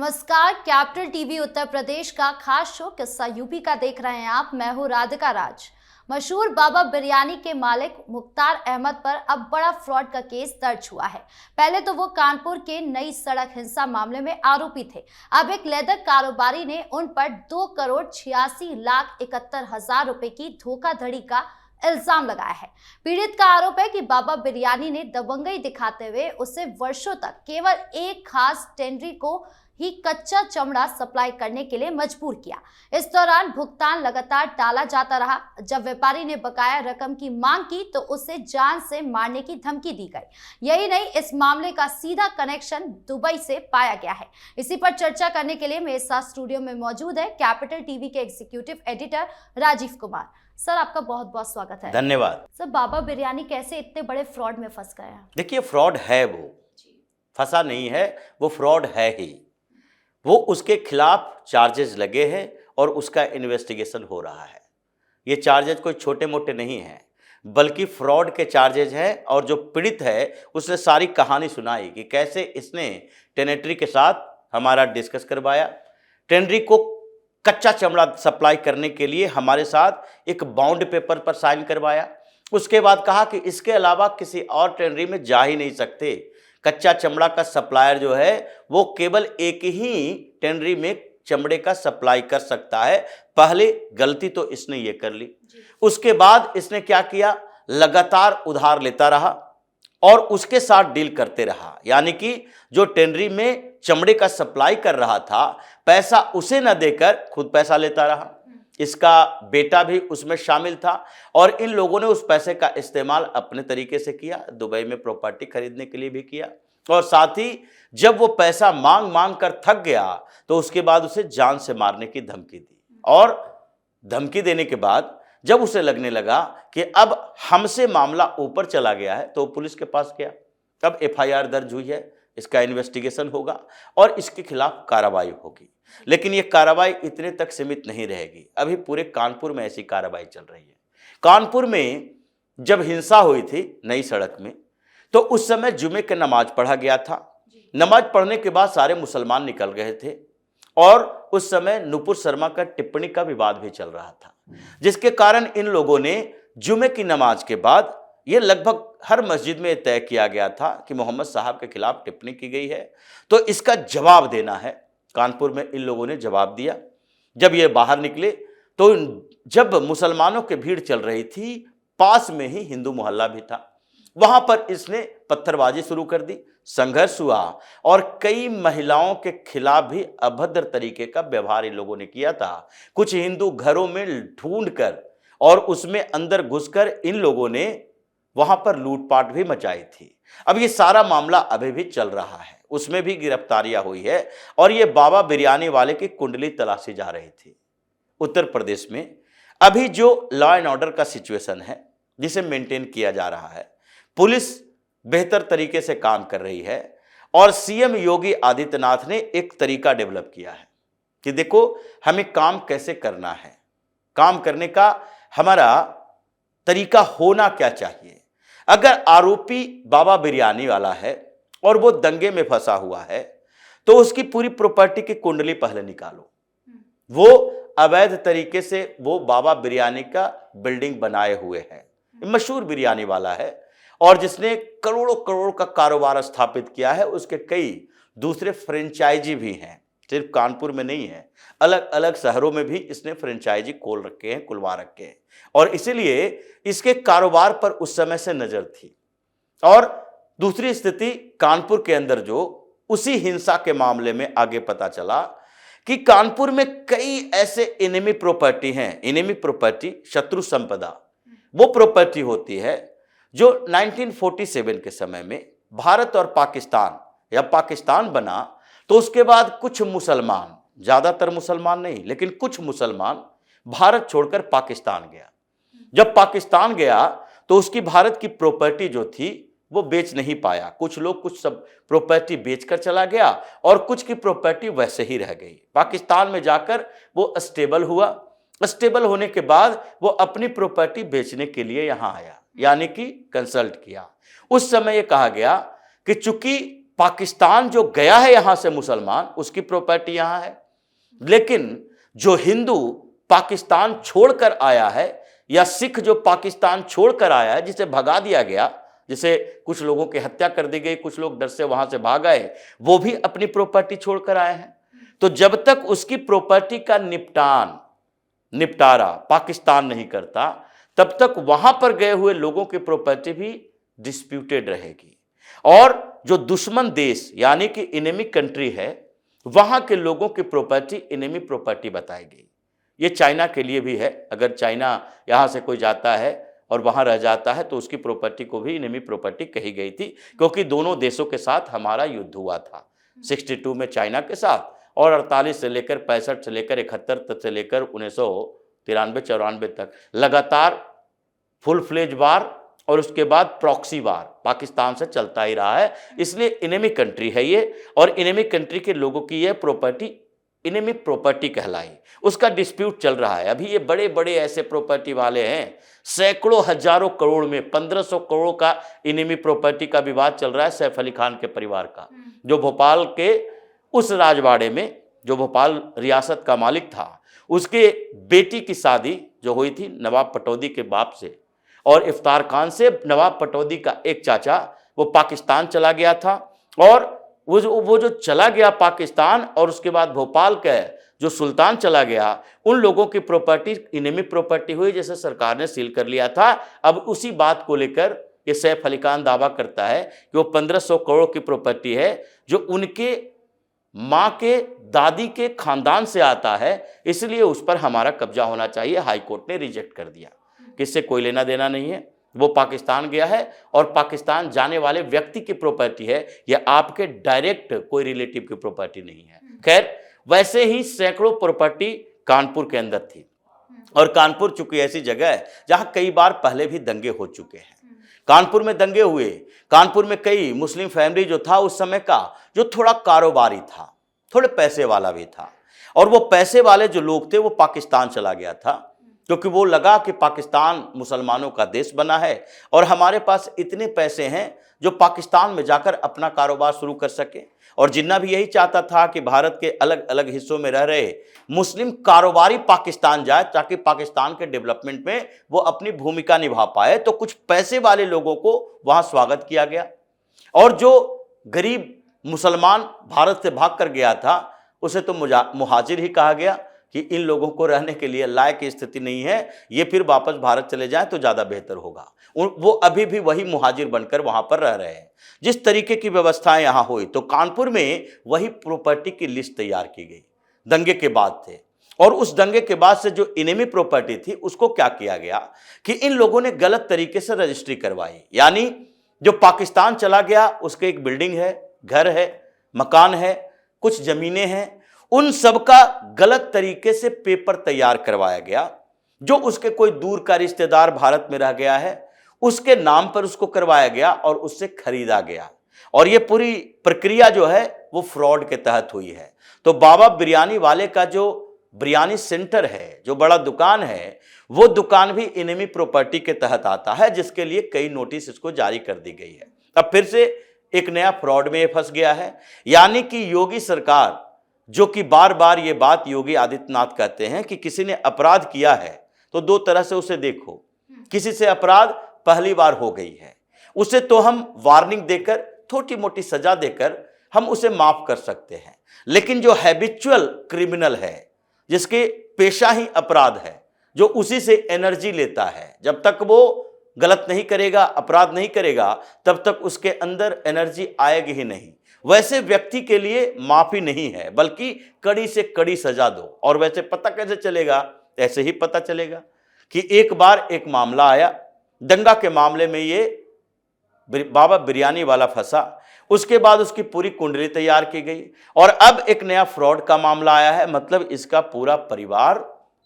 नमस्कार, capital TV Uttar Pradesh का खास शो किस्सा यूपी का देख रहे हैं आप। मैं हूं राधिका राज। मशहूर बाबा बिरयानी के मालिक मुख्तार अहमद पर अब बड़ा फ्रॉड का केस दर्ज हुआ है। पहले तो वो कानपुर के नई सड़क हिंसा मामले में आरोपी थे। अब एक लेदर कारोबारी ने उन पर 2,86,71,000 रुपए की धोखाधड़ी का इल्जाम लगाया है। पीड़ित का आरोप है कि बाबा बिरयानी ने दबंगई दिखाते हुए उसे वर्षों तक केवल एक खास टेंडरी को ही कच्चा चमड़ा सप्लाई करने के लिए मजबूर किया। इस दौरान भुगतान लगातार टाला जाता रहा। जब व्यापारी ने बकाया रकम की मांग की तो उसे जान से मारने की धमकी दी गई। यही नहीं, इस मामले का सीधा कनेक्शन दुबई से पाया गया है। इसी पर चर्चा करने के लिए मेरे साथ स्टूडियो में मौजूद है कैपिटल टीवी के executive editor Rajiv Kumar. Sir, आपका बहुत बहुत स्वागत है। धन्यवाद। सर, बाबा बिरयानी कैसे इतने बड़े फ्रॉड में फंस गया? देखिए, फ्रॉड है, वो फंसा नहीं है, वो फ्रॉड है ही। वो उसके खिलाफ चार्जेस लगे हैं और उसका इन्वेस्टिगेशन हो रहा है। ये चार्जेस कोई छोटे मोटे नहीं हैं, बल्कि फ्रॉड के चार्जेस हैं। और जो पीड़ित है उसने सारी कहानी सुनाई कि कैसे इसने टेनेटरी के साथ हमारा डिस्कस करवाया, टेनेटरी को कच्चा चमड़ा सप्लाई करने के लिए हमारे साथ एक बाउंड पेपर पर साइन करवाया। उसके बाद कहा कि इसके अलावा किसी और टेनेटरी में जा ही नहीं सकते। कच्चा चमड़ा का सप्लायर जो है वो केवल एक ही टेनेटरी में चमड़े का सप्लाई कर सकता है। पहले गलती तो इसने ये कर ली। उसके बाद इसने क्या किया, लगातार उधार लेता रहा और उसके साथ डील करते रहा। यानी कि जो टेनेटरी में चमड़े का सप्लाई कर रहा था, पैसा उसे न देकर खुद पैसा लेता रहा। इसका बेटा भी उसमें शामिल था और इन लोगों ने उस पैसे का इस्तेमाल अपने तरीके से किया। दुबई में प्रॉपर्टी खरीदने के लिए भी किया और साथ ही जब वो पैसा मांग मांग कर थक गया तो उसके बाद उसे जान से मारने की धमकी दी। और धमकी देने के बाद जब उसे लगने लगा कि अब हमसे मामला ऊपर चला गया है तो पुलिस के पास गया। तब एफआईआर दर्ज हुई है, इसका इन्वेस्टिगेशन होगा और इसके खिलाफ कार्रवाई होगी। लेकिन ये कार्रवाई इतने तक सीमित नहीं रहेगी। अभी पूरे कानपुर में ऐसी कार्रवाई चल रही है। कानपुर में जब हिंसा हुई थी नई सड़क में, तो उस समय जुमे की नमाज पढ़ा गया था। नमाज पढ़ने के बाद सारे मुसलमान निकल गए थे और उस समय नुपुर शर्मा का टिप्पणी का विवाद भी चल रहा था, जिसके कारण इन लोगों ने जुमे की नमाज के बाद ये लगभग हर मस्जिद में तय किया गया था कि मोहम्मद साहब के खिलाफ टिप्पणी की गई है तो इसका जवाब देना है। कानपुर में इन लोगों ने जवाब दिया। जब ये बाहर निकले तो जब मुसलमानों की भीड़ चल रही थी, पास में ही हिंदू मोहल्ला भी था, वहां पर इसने पत्थरबाजी शुरू कर दी, संघर्ष हुआ और कई महिलाओं के खिलाफ भी अभद्र तरीके का व्यवहार इन लोगों ने किया था। कुछ हिंदू घरों में ढूंढकर और उसमें अंदर घुसकर इन लोगों ने वहां पर लूटपाट भी मचाई थी। अब ये सारा मामला अभी भी चल रहा है, उसमें भी गिरफ्तारियां हुई है और ये बाबा बिरयानी वाले की कुंडली तलाशी जा रही थी। उत्तर प्रदेश में अभी जो लॉ एंड ऑर्डर का सिचुएशन है, जिसे मेंटेन किया जा रहा है, पुलिस बेहतर तरीके से काम कर रही है और सीएम योगी आदित्यनाथ ने एक तरीका डेवलप किया है कि देखो हमें काम कैसे करना है, काम करने का हमारा तरीका होना क्या चाहिए। अगर आरोपी बाबा बिरयानी वाला है और वो दंगे में फंसा हुआ है तो उसकी पूरी प्रॉपर्टी की कुंडली पहले निकालो। वो अवैध तरीके से वो बाबा बिरयानी का बिल्डिंग बनाए हुए है, मशहूर बिरयानी वाला है और जिसने करोड़ों करोड़ का कारोबार स्थापित किया है। उसके कई दूसरे फ्रेंचाइजी भी हैं, सिर्फ कानपुर में नहीं है, अलग अलग शहरों में भी इसने फ्रेंचाइजी खोल रखे हैं, खुलवा रखे हैं और इसीलिए इसके कारोबार पर उस समय से नजर थी। और दूसरी स्थिति कानपुर के अंदर जो उसी हिंसा के मामले में आगे पता चला कि कानपुर में कई ऐसे इनेमी प्रॉपर्टी हैं। इनेमी प्रॉपर्टी, शत्रु संपदा, वो प्रॉपर्टी होती है जो 1947 के समय में भारत और पाकिस्तान या पाकिस्तान बना तो उसके बाद कुछ मुसलमान, ज्यादातर मुसलमान नहीं लेकिन कुछ मुसलमान भारत छोड़कर पाकिस्तान गया। जब पाकिस्तान गया तो उसकी भारत की प्रॉपर्टी जो थी वो बेच नहीं पाया। कुछ लोग कुछ सब प्रॉपर्टी बेचकर चला गया और कुछ की प्रॉपर्टी वैसे ही रह गई। पाकिस्तान में जाकर वो स्टेबल हुआ। स्टेबल होने के बाद वो अपनी प्रॉपर्टी बेचने के लिए यहाँ आया, यानी कि कंसल्ट किया। उस समय ये कहा गया कि चूंकि पाकिस्तान जो गया है यहां से मुसलमान, उसकी प्रॉपर्टी यहां है, लेकिन जो हिंदू पाकिस्तान छोड़कर आया है या सिख जो पाकिस्तान छोड़कर आया है, जिसे भगा दिया गया, जिसे कुछ लोगों की हत्या कर दी गई, कुछ लोग डर से वहां से भाग आए, वो भी अपनी प्रॉपर्टी छोड़कर आए हैं। तो जब तक उसकी प्रॉपर्टी का निपटारा पाकिस्तान नहीं करता, तब तक वहां पर गए हुए लोगों की प्रॉपर्टी भी डिस्प्यूटेड रहेगी। और जो दुश्मन देश यानी कि इनेमी कंट्री है, वहां के लोगों की प्रॉपर्टी इनेमी प्रॉपर्टी बताई गई। ये चाइना के लिए भी है। अगर चाइना यहां से कोई जाता है और वहां रह जाता है तो उसकी प्रॉपर्टी को भी इनेमी प्रॉपर्टी कही गई थी, क्योंकि दोनों देशों के साथ हमारा युद्ध हुआ था। 62 में चाइना के साथ, और 48 से लेकर 65 से लेकर 71 तक से लेकर 1993-94 तक लगातार फुल फ्लेज वार और उसके बाद प्रॉक्सी वार पाकिस्तान से चलता ही रहा है। इसलिए इनेमी कंट्री है ये, और इनेमी कंट्री के लोगों की यह प्रॉपर्टी इनेमी प्रॉपर्टी कहलाई। उसका डिस्प्यूट चल रहा है। अभी ये बड़े बड़े ऐसे प्रॉपर्टी वाले हैं, सैकड़ों हजारों करोड़ में 1500 करोड़ का इनेमी प्रॉपर्टी का विवाद चल रहा है सैफ अली खान के परिवार का, जो भोपाल के उस राजवाड़े में, जो भोपाल रियासत का मालिक था, उसके बेटी की शादी जो हुई थी नवाब पटौदी के बाप से और इफ्तार खान से। नवाब पटौदी का एक चाचा वो पाकिस्तान चला गया था, और वो जो चला गया पाकिस्तान, और उसके बाद भोपाल का जो सुल्तान चला गया, उन लोगों की प्रॉपर्टी इनेमी प्रॉपर्टी हुई, जैसे सरकार ने सील कर लिया था। अब उसी बात को लेकर ये सैफ अली खान दावा करता है कि वो 1500 करोड़ की प्रॉपर्टी है जो उनके माँ के दादी के खानदान से आता है, इसलिए उस पर हमारा कब्जा होना चाहिए। हाई कोर्ट ने रिजेक्ट कर दिया, किससे कोई लेना देना नहीं है। वो पाकिस्तान गया है और पाकिस्तान जाने वाले व्यक्ति की प्रॉपर्टी है, यह आपके डायरेक्ट कोई रिलेटिव की प्रॉपर्टी नहीं है। खैर, वैसे ही सैकड़ों प्रॉपर्टी कानपुर के अंदर थी, और कानपुर चूंकि ऐसी जगह है जहां कई बार पहले भी दंगे हो चुके हैं। कानपुर में दंगे हुए, कानपुर में कई मुस्लिम फैमिली जो था उस समय का, जो थोड़ा कारोबारी था, थोड़े पैसे वाला भी था, और वो पैसे वाले जो लोग थे वो पाकिस्तान चला गया था, क्योंकि वो लगा कि पाकिस्तान मुसलमानों का देश बना है और हमारे पास इतने पैसे हैं जो पाकिस्तान में जाकर अपना कारोबार शुरू कर सके। और जिन्ना भी यही चाहता था कि भारत के अलग अलग हिस्सों में रह रहे मुस्लिम कारोबारी पाकिस्तान जाए, ताकि पाकिस्तान के डेवलपमेंट में वो अपनी भूमिका निभा पाए। तो कुछ पैसे वाले लोगों को वहां स्वागत किया गया, और जो गरीब मुसलमान भारत से भाग कर गया था उसे तो मुहाजिर ही कहा गया कि इन लोगों को रहने के लिए लायक की स्थिति नहीं है, ये फिर वापस भारत चले जाएं तो ज़्यादा बेहतर होगा। वो अभी भी वही मुहाजिर बनकर वहाँ पर रह रहे हैं। जिस तरीके की व्यवस्थाएं यहाँ हुई, तो कानपुर में वही प्रॉपर्टी की लिस्ट तैयार की गई, दंगे के बाद थे। और उस दंगे के बाद से जो इनेमी प्रॉपर्टी थी उसको क्या किया गया कि इन लोगों ने गलत तरीके से रजिस्ट्री करवाई। यानी जो पाकिस्तान चला गया उसके एक बिल्डिंग है, घर है, मकान है, कुछ ज़मीनें हैं, उन सब का गलत तरीके से पेपर तैयार करवाया गया। जो उसके कोई दूर का रिश्तेदार भारत में रह गया है उसके नाम पर उसको करवाया गया और उससे खरीदा गया, और ये पूरी प्रक्रिया जो है वो फ्रॉड के तहत हुई है। तो बाबा बिरयानी वाले का जो बिरयानी सेंटर है, जो बड़ा दुकान है, वो दुकान भी इनेमी प्रॉपर्टी के तहत आता है, जिसके लिए कई नोटिस इसको जारी कर दी गई है। अब फिर से एक नया फ्रॉड में फंस गया है। यानी कि योगी सरकार, जो कि बार बार ये बात योगी आदित्यनाथ कहते हैं कि किसी ने अपराध किया है तो दो तरह से उसे देखो। किसी से अपराध पहली बार हो गई है, उसे तो हम वार्निंग देकर, छोटी मोटी सजा देकर हम उसे माफ कर सकते हैं। लेकिन जो हैबिचुअल क्रिमिनल है, जिसके पेशा ही अपराध है, जो उसी से एनर्जी लेता है, जब तक वो गलत नहीं करेगा, अपराध नहीं करेगा, तब तक उसके अंदर एनर्जी आएगी ही नहीं। वैसे व्यक्ति के लिए माफी नहीं है, बल्कि कड़ी से कड़ी सजा दो। और वैसे पता कैसे चलेगा? ऐसे ही पता चलेगा कि एक बार एक मामला आया, दंगा के मामले में ये बाबा बिरयानी वाला फंसा, उसके बाद उसकी पूरी कुंडली तैयार की गई, और अब एक नया फ्रॉड का मामला आया है। मतलब इसका पूरा परिवार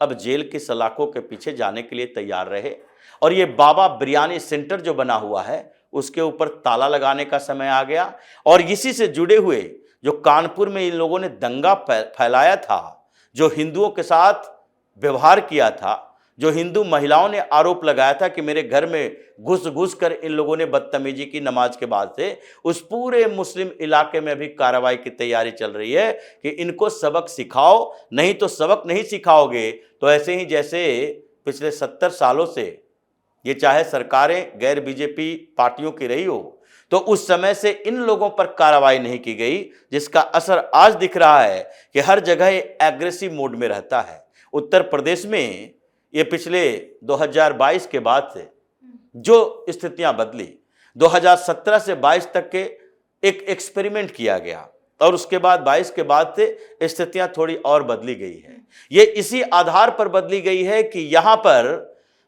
अब जेल की सलाखों के पीछे जाने के लिए तैयार रहे, और ये बाबा बिरयानी सेंटर जो बना हुआ है उसके ऊपर ताला लगाने का समय आ गया। और इसी से जुड़े हुए जो कानपुर में इन लोगों ने दंगा फैलाया था, जो हिंदुओं के साथ व्यवहार किया था, जो हिंदू महिलाओं ने आरोप लगाया था कि मेरे घर में घुस घुस कर इन लोगों ने बदतमीजी की नमाज के बाद से, उस पूरे मुस्लिम इलाके में भी कार्रवाई की तैयारी चल रही है कि इनको सबक सिखाओ, नहीं तो सबक नहीं सिखाओगे तो ऐसे ही जैसे पिछले 70 सालों से ये चाहे सरकारें गैर बीजेपी पार्टियों की रही हो, तो उस समय से इन लोगों पर कार्रवाई नहीं की गई, जिसका असर आज दिख रहा है कि हर जगह एग्रेसिव मोड में रहता है। उत्तर प्रदेश में ये पिछले 2022 के बाद से जो स्थितियां बदली, 2017 से 22 तक के एक एक्सपेरिमेंट किया गया और उसके बाद 22 के बाद से स्थितियां थोड़ी और बदली गई है। ये इसी आधार पर बदली गई है कि यहां पर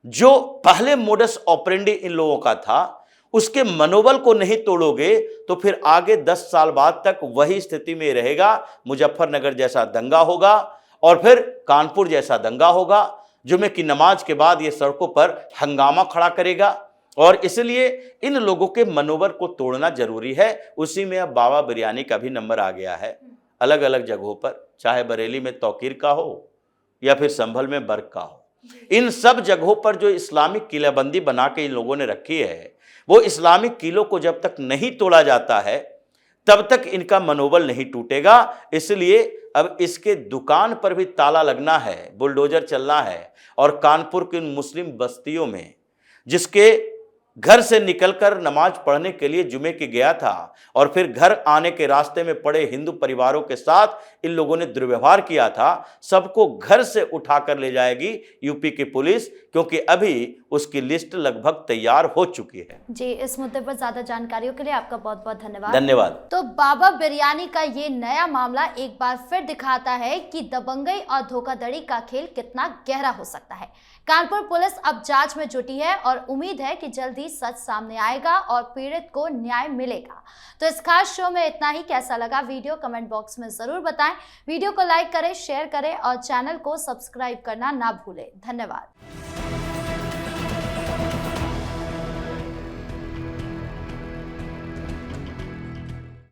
जो पहले मोडस ऑपरेंडी इन लोगों का था, उसके मनोबल को नहीं तोड़ोगे तो फिर आगे 10 साल बाद तक वही स्थिति में रहेगा। मुजफ्फरनगर जैसा दंगा होगा और फिर कानपुर जैसा दंगा होगा। जुमे की नमाज के बाद ये सड़कों पर हंगामा खड़ा करेगा और इसलिए इन लोगों के मनोबल को तोड़ना जरूरी है। उसी में अब बाबा बिरयानी का भी नंबर आ गया है। अलग अलग जगहों पर, चाहे बरेली में तौकीर का हो या फिर संभल में बर्क का हो, इन सब जगहों पर जो इस्लामिक किलेबंदी बना के इन लोगों ने रखी है, वो इस्लामिक किलों को जब तक नहीं तोड़ा जाता है तब तक इनका मनोबल नहीं टूटेगा। इसलिए अब इसके दुकान पर भी ताला लगना है, बुलडोजर चलना है। और कानपुर की मुस्लिम बस्तियों में जिसके घर से निकलकर नमाज पढ़ने के लिए जुमे की गया था और फिर घर आने के रास्ते में पड़े हिंदू परिवारों के साथ इन लोगों ने दुर्व्यवहार किया था, सबको घर से उठाकर ले जाएगी यूपी की पुलिस, क्योंकि अभी उसकी लिस्ट लगभग तैयार हो चुकी है। जी, इस मुद्दे पर ज्यादा जानकारियों के लिए आपका बहुत बहुत धन्यवाद। धन्यवाद। तो बाबा बिरयानी का ये नया मामला एक बार फिर दिखाता है कि दबंगई और धोखाधड़ी का खेल कितना गहरा हो सकता है। कानपुर पुलिस अब जांच में जुटी है और उम्मीद है कि जल्दी सच सामने आएगा और पीड़ित को न्याय मिलेगा। तो इस खास शो में इतना ही। कैसा लगा वीडियो कमेंट बॉक्स में जरूर बताएं। वीडियो को लाइक करें, शेयर करें और चैनल को सब्सक्राइब करना ना भूलें। धन्यवाद।